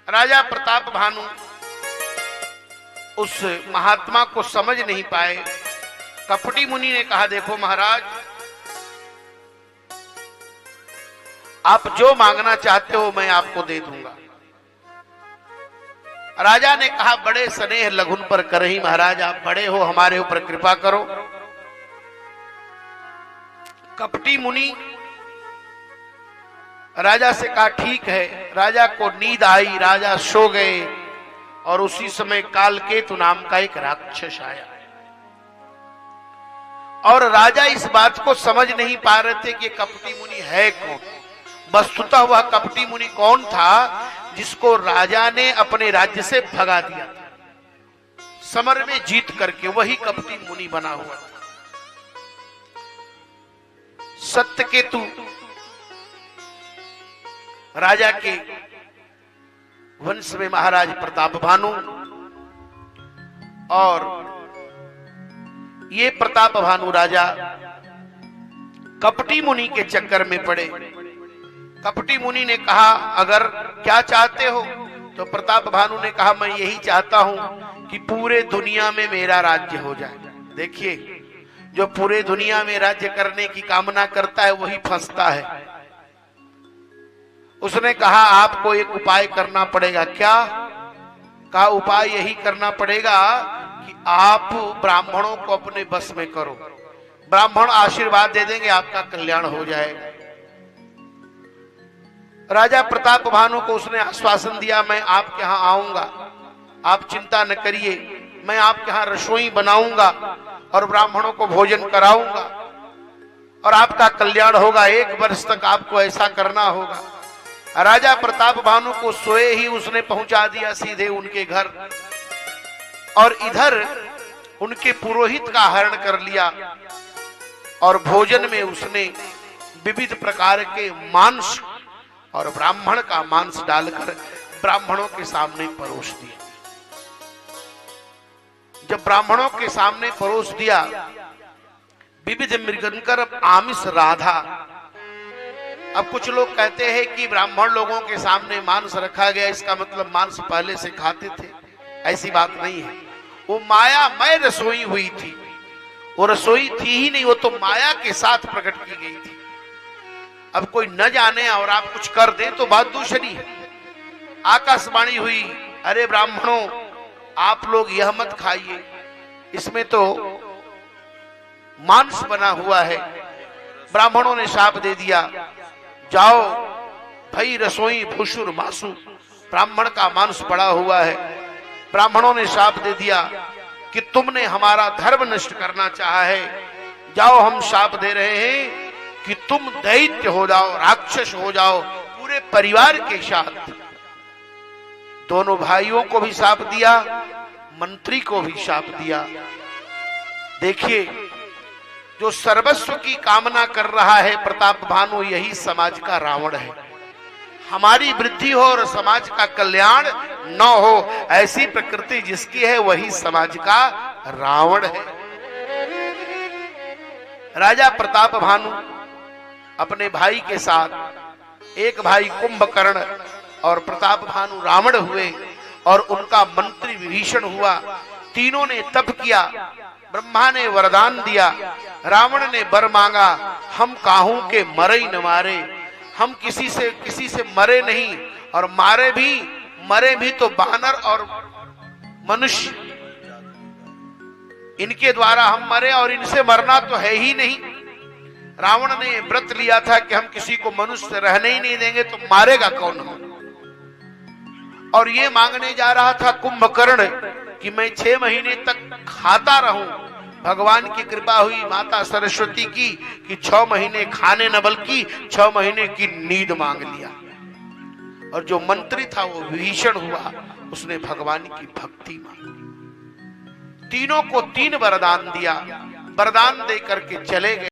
राजा प्रताप भानु उस महात्मा को समझ नहीं पाए। कपटी मुनि ने कहा, देखो महाराज, आप जो मांगना चाहते हो मैं आपको दे दूंगा। राजा ने कहा, बड़े स्नेह लघुन पर करही महाराज, आप बड़े हो, हमारे ऊपर कृपा करो। कपटी मुनि राजा से कहा, ठीक है। राजा को नींद आई, राजा सो गए और उसी समय कालकेतु नाम का एक राक्षस आया और राजा इस बात को समझ नहीं पा रहे थे कि कपटी मुनि है कौन। वस्तुतः वह कपटी मुनि कौन था जिसको राजा ने अपने राज्य से भगा दिया था, समर में जीत करके वही कपटी मुनि बना हुआ था। सत्यकेतु राजा के वंश में महाराज प्रताप भानु, और ये प्रताप भानु राजा कपटी मुनि के चक्कर में पड़े। कपटी मुनि ने कहा, अगर क्या चाहते हो? तो प्रताप भानु ने कहा, मैं यही चाहता हूं कि पूरे दुनिया में मेरा राज्य हो जाए। देखिए, जो पूरे दुनिया में राज्य करने की कामना करता है वही फंसता है। उसने कहा, आपको एक उपाय करना पड़ेगा। क्या? कहा, उपाय यही करना पड़ेगा कि आप ब्राह्मणों को अपने बस में करो, ब्राह्मण आशीर्वाद दे देंगे, आपका कल्याण हो जाएगा। राजा प्रताप भानु को उसने आश्वासन दिया, मैं आपके यहां आऊंगा, आप चिंता न करिए, मैं आपके यहां रसोई बनाऊंगा और ब्राह्मणों को भोजन कराऊंगा और आपका कल्याण होगा। 1 वर्ष तक आपको ऐसा करना होगा। राजा प्रताप भानु को सोए ही उसने पहुंचा दिया सीधे उनके घर, और इधर उनके पुरोहित का हरण कर लिया और भोजन में उसने विविध प्रकार के मांस और ब्राह्मण का मांस डालकर ब्राह्मणों के सामने परोस दिया। जब ब्राह्मणों के सामने परोस दिया, विविध मृगंकर आमिष राधा। अब कुछ लोग कहते हैं कि ब्राह्मण लोगों के सामने मांस रखा गया, इसका मतलब मांस पहले से खाते थे। ऐसी बात नहीं है, वो मायामय रसोई हुई थी। वो रसोई थी ही नहीं, वो तो माया के साथ प्रकट की गई थी। अब कोई न जाने और आप कुछ कर दें तो बात दूसरी है। आकाशवाणी हुई, अरे ब्राह्मणों, आप लोग यह मत खाइए, इसमें तो मांस बना हुआ है। ब्राह्मणों ने शाप दे दिया, जाओ भाई, रसोई भूषुर मासु, ब्राह्मण का मांस पड़ा हुआ है। ब्राह्मणों ने शाप दे दिया कि तुमने हमारा धर्म नष्ट करना चाहा है, जाओ हम शाप दे रहे हैं कि तुम दैत्य हो जाओ, राक्षस हो जाओ पूरे परिवार के साथ। दोनों भाइयों को भी शाप दिया, मंत्री को भी शाप दिया। देखिए, जो सर्वस्व की कामना कर रहा है प्रताप भानु, यही समाज का रावण है। हमारी वृद्धि हो और समाज का कल्याण न हो, ऐसी प्रकृति जिसकी है वही समाज का रावण है। राजा प्रताप भानु अपने भाई के साथ, एक भाई कुंभकर्ण और प्रताप भानु रावण हुए और उनका मंत्री विभीषण हुआ। तीनों ने तप किया, ब्रह्मा ने वरदान दिया, रावण ने वर मांगा, हम काहू के मरे ही न मारे, हम किसी से मरे नहीं, और मरे भी तो बानर और मनुष्य, इनके द्वारा हम मरे और इनसे मरना तो है ही नहीं। रावण ने व्रत लिया था कि हम किसी को मनुष्य रहने ही नहीं देंगे, तो मारेगा कौन हो। और ये मांगने जा रहा था कुंभकर्ण कि मैं 6 महीने तक खाता रहूं। भगवान की कृपा हुई माता सरस्वती की कि 6 महीने खाने न बल्कि 6 महीने की नींद मांग लिया। और जो मंत्री था वो विभीषण हुआ, उसने भगवान की भक्ति मांगी। तीनों को 3 वरदान दिया, वरदान दे करके चले गए।